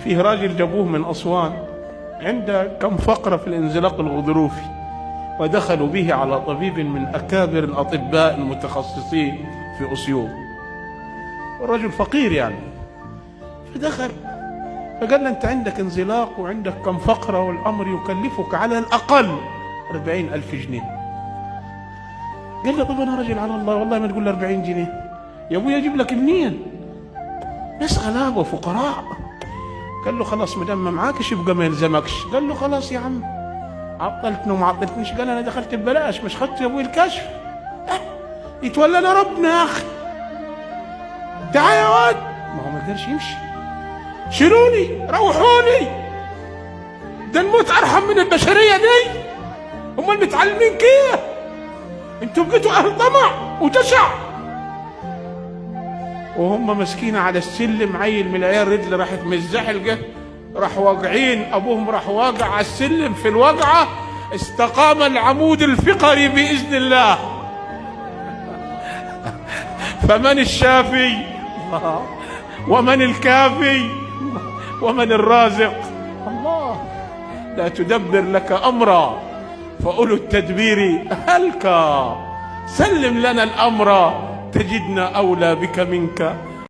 فيه راجل جابوه من أسوان عنده كم فقرة في الانزلاق الغضروفي، ودخلوا به على طبيب من أكابر الأطباء المتخصصين في أسيوط، والرجل فقير يعني. فدخل فقال له: أنت عندك انزلاق وعندك كم فقرة والأمر يكلفك على الأقل 40,000 جنيه. قال له: طب أنا رجل على الله، والله ما تقول له 40 جنيه يا أبوي، أجيب لك منين؟ ناس غلابة وفقراء. قال له: خلاص ما دام ما معاكش يبقى ما يلزمكش. قال له: خلاص يا عم، عطلتني وما عطلتنيش. قال: أنا دخلت ببلاش، مش خدت يا أبوي الكشف؟ يتولى ربنا يا أخي. تعال يا واد. ما هو ما قدرش يمشي. شيلوني، روحوني، ده الموت أرحم من البشرية دي. أمال متعلمين كيف؟ انتوا بقيتوا أهل طمع وجشع. وهم مسكين على السلم، عيل من العيال رجل راحت مزحلقه، راح واقعين، ابوهم راح واقع على السلم، في الوقعه استقام العمود الفقري باذن الله. فمن الشافي؟ الله. ومن الكافي؟ ومن الرازق؟ الله. لا تدبر لك امرا فاولو التدبير هلكا، سلم لنا الامر تجدنا أولى بك منك.